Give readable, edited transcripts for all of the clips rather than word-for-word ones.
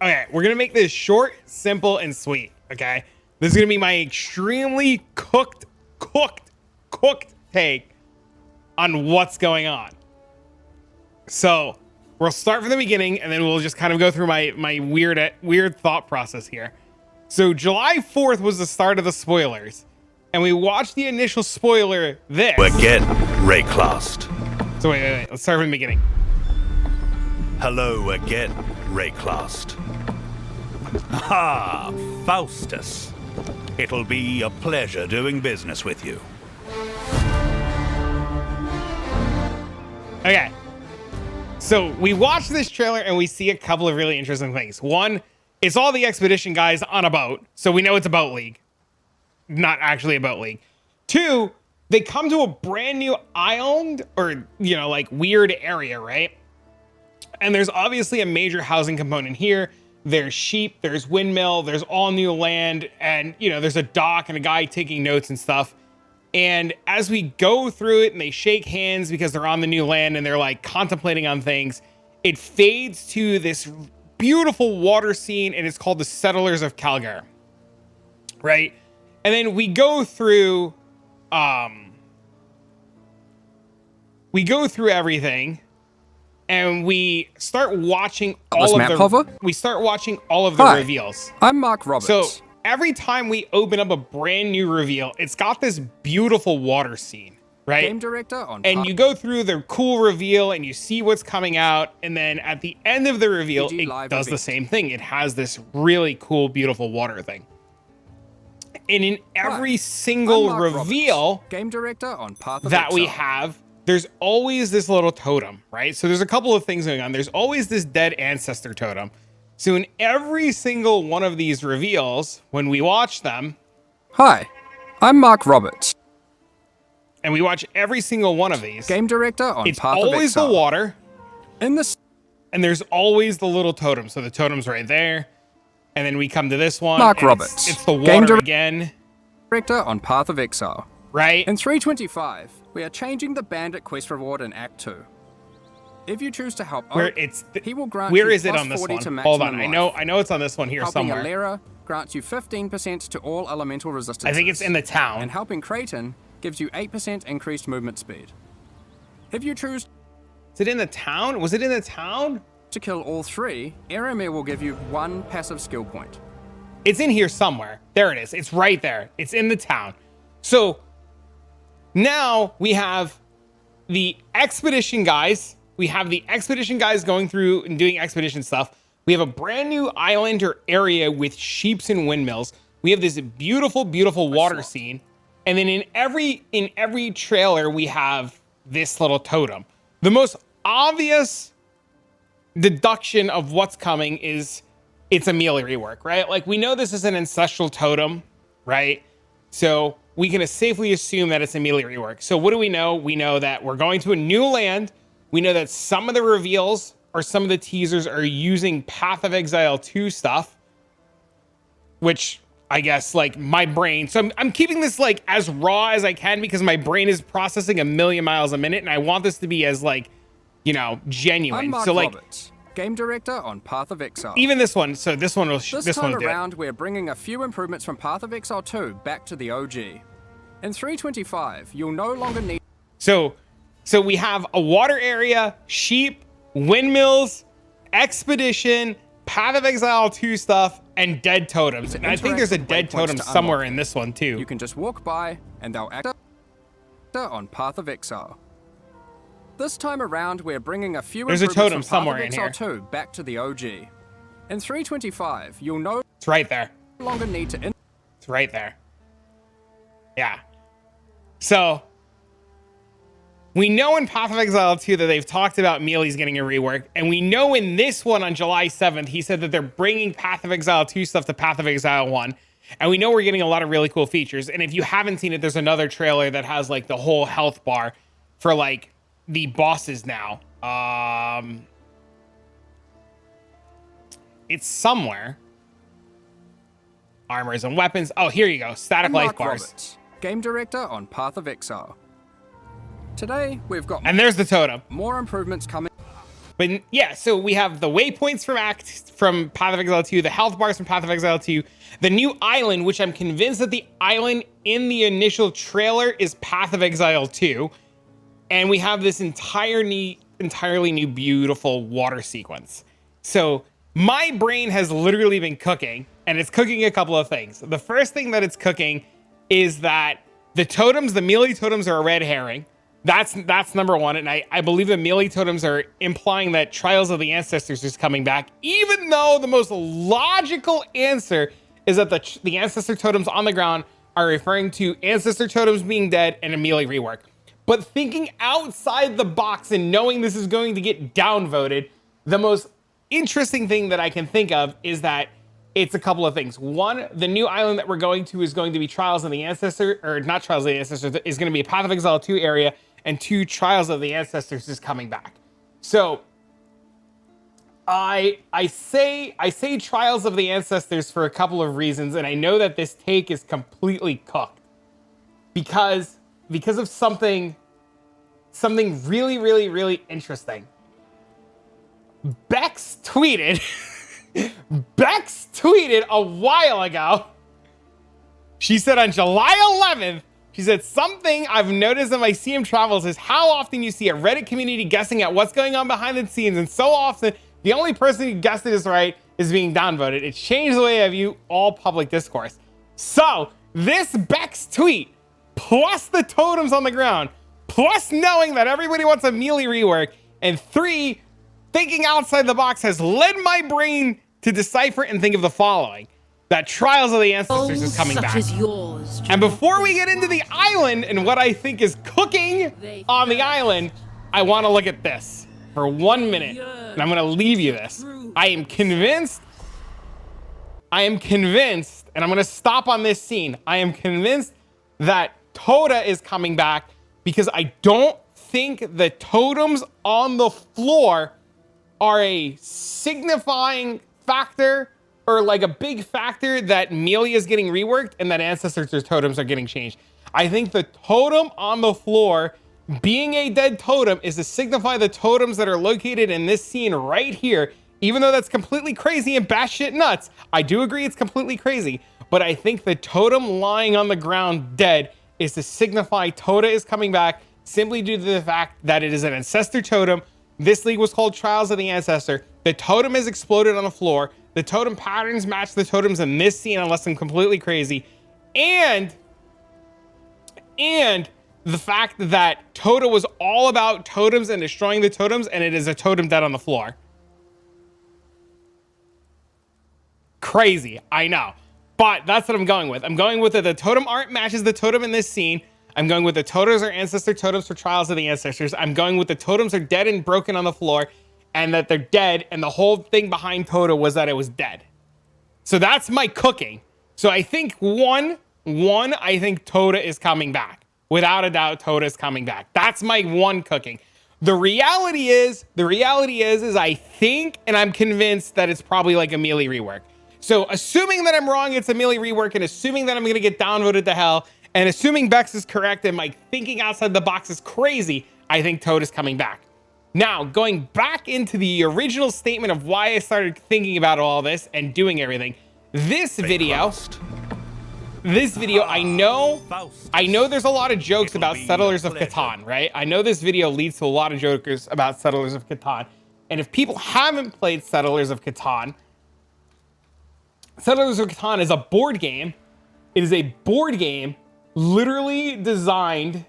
Okay, we're gonna make this short, simple, and sweet. Okay, this is gonna be my extremely cooked take on what's going on. So we'll start from the beginning, and then we'll just kind of go through my weird thought process here. So July 4th was the start of the spoilers, and we watched the initial spoiler. This again, Rayclast. So wait. Let's start from the beginning. Hello again, Rayclast. Ah, Faustus. It'll be a pleasure doing business with you. Okay. So we watch this trailer and we see a couple of really interesting things. One, it's all the expedition guys on a boat. So we know it's a boat league. Not actually a boat league. Two, they come to a brand new island or, you know, like weird area, right? And there's obviously a major housing component here. There's sheep, there's windmill, there's all new land, and, you know, there's a dock and a guy taking notes and stuff. And as we go through it and they shake hands because they're on the new land and they're like contemplating on things, it fades to this beautiful water scene, and it's called the Settlers of Kalgur, right? And then we go through everything, and we start watching all of the reveals. I'm Mark Roberts. So every time we open up a brand new reveal, it's got this beautiful water scene, right? Game director on and you go through the cool reveal and you see what's coming out, and then at the end of the reveal, it does the same thing. It has this really cool, beautiful water thing. And in every single reveal game director on Path of that Exile. we have, there's always this little totem, right? So there's a couple of things going on. There's always this dead ancestor totem. So in every single one of these reveals, when we watch them... Hi, I'm Mark Roberts. And we watch every single one of these. Game director on it's Path of Exile. always the water. In this... And there's always the little totem. So the totem's right there. And then we come to this one. Mark Roberts. It's the water again. Director on Path of Exile. Right? In 3.25, we are changing the Bandit quest reward in Act 2. If you choose to help Oak, he will grant where you is it on this +40 one? to Hold on, maximum I know it's on this one here helping somewhere. Alera grants you 15% to all elemental resistances. I think it's in the town. And helping Catan gives you 8% increased movement speed. If you choose... Is it in the town? Was it in the town? To kill all three, Aramir will give you 1 passive skill point. It's in here somewhere. There it is. It's right there. It's in the town. So now we have the expedition guys. We have the expedition guys going through and doing expedition stuff. We have a brand new island or area with sheeps and windmills. We have this beautiful, beautiful water scene. And then in every trailer, we have this little totem. The most obvious deduction of what's coming is it's a melee rework, right? Like, we know this is an ancestral totem, right? So we can safely assume that it's a melee rework. So what do we know? We know that we're going to a new land. We know that some of the reveals or some of the teasers are using Path of Exile 2 stuff, which I guess, like, my brain. So I'm keeping this, like, as raw as I can because my brain is processing 1,000,000 miles a minute, and I want this to be as, like, you know, genuine. I'm Mark so, like, Roberts, game director on Path of Exile. even this one. So this one will. This time around, we're bringing a few improvements from Path of Exile 2 back to the OG. In 3.25, you'll no longer need... So we have a water area, sheep, windmills, expedition, Path of Exile 2 stuff, and dead totems. And I think there's a dead totem somewhere in this one too. You can just walk by, and they'll act on Path of Exile. This time around, we're bringing a few There's a totem improvements from somewhere Path in of Exile here. 2 back to the OG. In 3.25, you'll no It's right there. longer need to... It's right there. Yeah. So we know in Path of Exile 2 that they've talked about Mealy's getting a rework, and we know in this one on July 7th, he said that they're bringing Path of Exile 2 stuff to Path of Exile 1, and we know we're getting a lot of really cool features. And if you haven't seen it, there's another trailer that has, like, the whole health bar for, like, the bosses now. It's somewhere. Armors and weapons. Oh, here you go. Static I'm life Mark bars. Roberts, game director on Path of Exile. Today, we've got And there's the totem. more improvements coming. But yeah, so we have the waypoints from Path of Exile 2, the health bars from Path of Exile 2, the new island, which I'm convinced that the island in the initial trailer is Path of Exile 2. And we have this entirely new beautiful water sequence. So my brain has literally been cooking, and it's cooking a couple of things. The first thing that it's cooking is that the totems, the melee totems, are a red herring. That's number one, and I believe the melee totems are implying that Trials of the Ancestors is coming back, even though the most logical answer is that the Ancestor totems on the ground are referring to Ancestor totems being dead and a melee rework. But thinking outside the box and knowing this is going to get downvoted, the most interesting thing that I can think of is that it's a couple of things. One, the new island that we're going to is going to be Trials of the Ancestor, or not Trials of the Ancestors, is going to be a Path of Exile 2 area, and 2, Trials of the Ancestors is coming back. So I say Trials of the Ancestors for a couple of reasons, and I know that this take is completely cooked because of something really interesting. Bex tweeted a while ago. She said on July 11th, she said, something I've noticed in my CM travels is how often you see a Reddit community guessing at what's going on behind the scenes, and so often the only person who guessed it is right is being downvoted. It's changed the way I view all public discourse. So this Bex tweet, plus the totems on the ground, plus knowing that everybody wants a melee rework, and 3, thinking outside the box has led my brain to decipher and think of the following: that Trials of the Ancestors is coming back. And before we get into the island and what I think is cooking on the island, I want to look at this for 1 minute, and I'm going to leave you this. I am convinced, and I'm going to stop on this scene. I am convinced that Tota is coming back because I don't think the totems on the floor are a signifying factor or like a big factor that melee is getting reworked and that Ancestors' totems are getting changed. I think the totem on the floor being a dead totem is to signify the totems that are located in this scene right here. Even though that's completely crazy and batshit nuts, I do agree it's completely crazy, but I think the totem lying on the ground dead is to signify Tota is coming back simply due to the fact that it is an Ancestor totem. This league was called Trials of the Ancestor. The totem has exploded on the floor. The totem patterns match the totems in this scene unless I'm completely crazy. And the fact that Tota was all about totems and destroying the totems, and it is a totem dead on the floor. Crazy, I know. But that's what I'm going with. I'm going with the totem art matches the totem in this scene. I'm going with the totems are Ancestor totems for Trials of the Ancestors. I'm going with the totems are dead and broken on the floor, and that they're dead, and the whole thing behind Tota was that it was dead. So that's my cooking. So I think I think Tota is coming back. Without a doubt, Tota is coming back. That's my one cooking. The reality is I think, and I'm convinced that it's probably like a melee rework. So assuming that I'm wrong, it's a melee rework, and assuming that I'm gonna get downvoted to hell, and assuming Bex is correct and my thinking outside the box is crazy, I think Tota is coming back. Now, going back into the original statement of why I started thinking about all this and doing everything, this video, I know there's a lot of jokes about Settlers of Catan, right? I know this video leads to a lot of jokers about Settlers of Catan. And if people haven't played Settlers of Catan, Settlers of Catan is a board game. It is a board game literally designed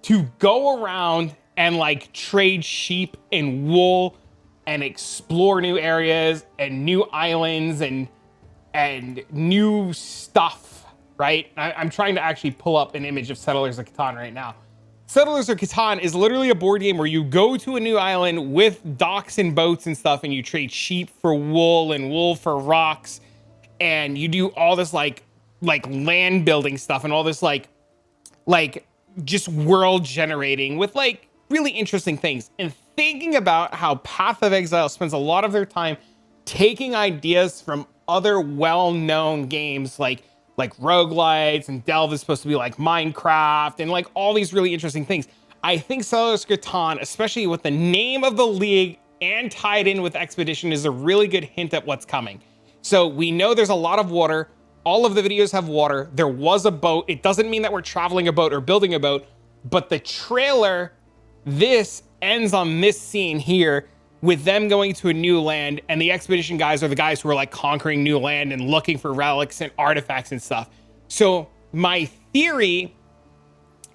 to go around and like trade sheep and wool and explore new areas and new islands and new stuff, right? I'm trying to actually pull up an image of Settlers of Catan right now. Settlers of Catan is literally a board game where you go to a new island with docks and boats and stuff, and you trade sheep for wool and wool for rocks, and you do all this like land building stuff and all this like just world generating with like really interesting things. And thinking about how Path of Exile spends a lot of their time taking ideas from other well-known games like roguelites, and Delve is supposed to be like Minecraft and like all these really interesting things. I think Settlers of Catan, especially with the name of the league and tied in with Expedition, is a really good hint at what's coming. So we know there's a lot of water. All of the videos have water. There was a boat. It doesn't mean that we're traveling a boat or building a boat, but the trailer, this ends on this scene here with them going to a new land, and the Expedition guys are the guys who are like conquering new land and looking for relics and artifacts and stuff. So my theory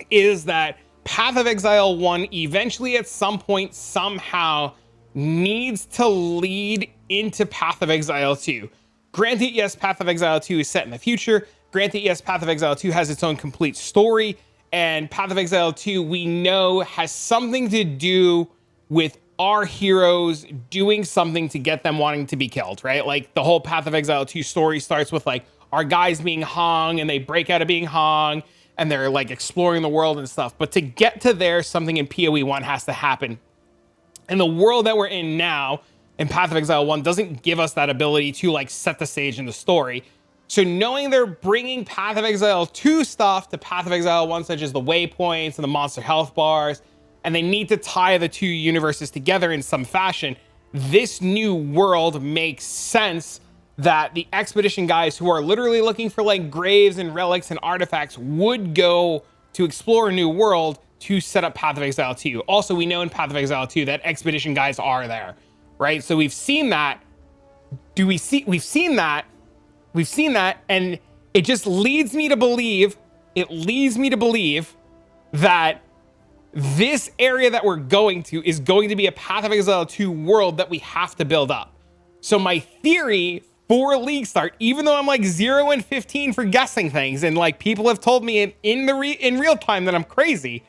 is that Path of Exile 1 eventually at some point somehow needs to lead into Path of Exile 2. Granted, yes, Path of Exile 2 is set in the future. Granted, yes, Path of Exile 2 has its own complete story. And Path of Exile 2, we know, has something to do with our heroes doing something to get them wanting to be killed, right? Like the whole Path of Exile 2 story starts with like our guys being hung, and they break out of being hung, and they're like exploring the world and stuff. But to get to there, something in POE 1 has to happen. And the world that we're in now in Path of Exile 1 doesn't give us that ability to like set the stage in the story. So knowing they're bringing Path of Exile 2 stuff to Path of Exile 1, such as the waypoints and the monster health bars, and they need to tie the two universes together in some fashion, this new world makes sense that the Expedition guys who are literally looking for like graves and relics and artifacts would go to explore a new world to set up Path of Exile 2. Also, we know in Path of Exile 2 that Expedition guys are there, right? So we've seen that. We've seen that, and it just leads me to believe, that this area that we're going to is going to be a Path of Exile 2 world that we have to build up. So my theory for League Start, even though I'm like 0 and 15 for guessing things, and like people have told me in real time that I'm crazy,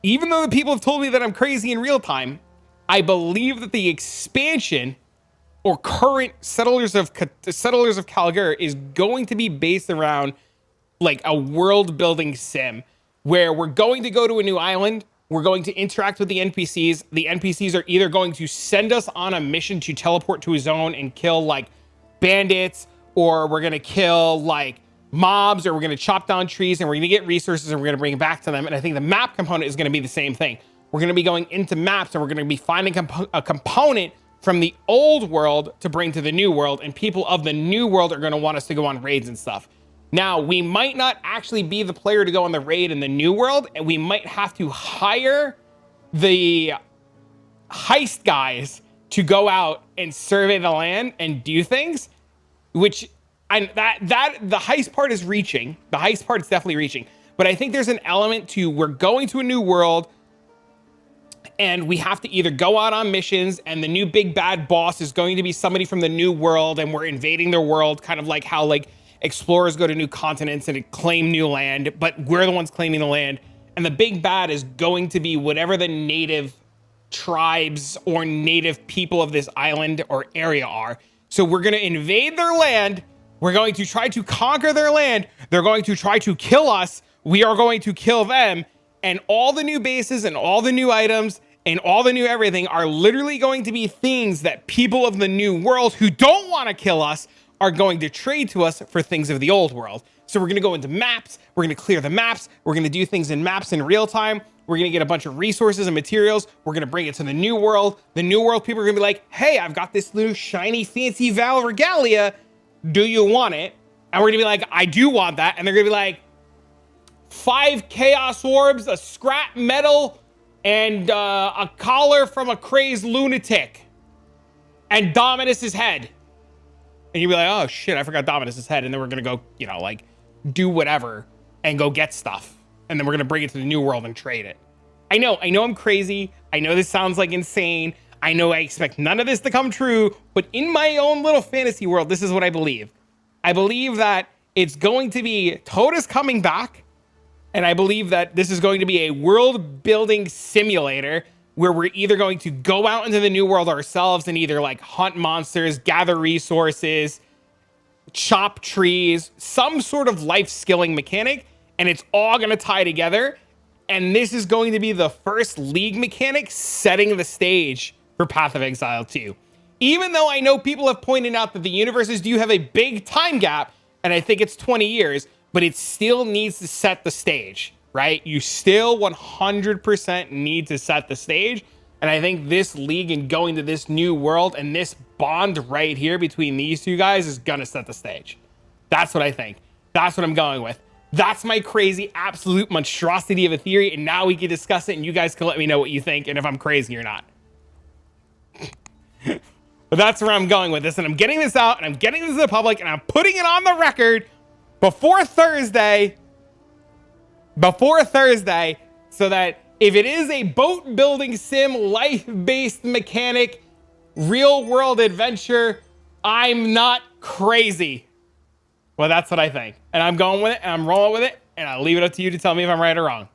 even though the people have told me that I'm crazy in real time, I believe that the expansion or current Settlers of Kalgur is going to be based around like a world building sim where we're going to go to a new island. We're going to interact with the NPCs. The NPCs are either going to send us on a mission to teleport to a zone and kill like bandits, or we're going to kill like mobs, or we're going to chop down trees and we're going to get resources and we're going to bring it back to them. And I think the map component is going to be the same thing. We're going to be going into maps and we're going to be finding a component from the old world to bring to the new world, and people of the new world are going to want us to go on raids and stuff. Now, we might not actually be the player to go on the raid in the new world, and we might have to hire the heist guys to go out and survey the land and do things, which, and that the heist part is reaching. The heist part is definitely reaching. But I think there's an element to, we're going to a new world, and we have to either go out on missions, and the new big bad boss is going to be somebody from the new world, and we're invading their world, kind of like how like explorers go to new continents and claim new land, but we're the ones claiming the land. And the big bad is going to be whatever the native tribes or native people of this island or area are. So we're going to invade their land. We're going to try to conquer their land. They're going to try to kill us. We are going to kill them. And all the new bases and all the new items and all the new everything are literally going to be things that people of the new world who don't want to kill us are going to trade to us for things of the old world. So we're going to go into maps. We're going to clear the maps. We're going to do things in maps in real time. We're going to get a bunch of resources and materials. We're going to bring it to the new world. The new world people are going to be like, hey, I've got this new shiny fancy Val Regalia. Do you want it? And we're going to be like, I do want that. And they're going to be like, 5 chaos orbs, a scrap metal, and a collar from a crazed lunatic. And Dominus's head. And you'd be like, oh shit, I forgot Dominus's head. And then we're going to go, you know, like do whatever and go get stuff. And then we're going to bring it to the new world and trade it. I know I'm crazy. I know this sounds like insane. I know I expect none of this to come true, but in my own little fantasy world, this is what I believe. I believe that it's going to be Tota's coming back. And I believe that this is going to be a world building simulator where we're either going to go out into the new world ourselves and either like hunt monsters, gather resources, chop trees, some sort of life skilling mechanic, and it's all going to tie together. And this is going to be the first League mechanic setting the stage for Path of Exile 2. Even though I know people have pointed out that the universes do have a big time gap, and I think it's 20 years, but it still needs to set the stage. right? You still 100% need to set the stage. And I think this league and going to this new world and this bond right here between these two guys is going to set the stage. That's what I think. That's what I'm going with. That's my crazy absolute monstrosity of a theory. And now we can discuss it and you guys can let me know what you think and if I'm crazy or not. But that's where I'm going with this. And I'm getting this out and I'm getting this to the public and I'm putting it on the record before Thursday, so that if it is a boat building sim, life-based mechanic, real world adventure, I'm not crazy. Well, that's what I think. And I'm going with it and I'm rolling with it and I'll leave it up to you to tell me if I'm right or wrong.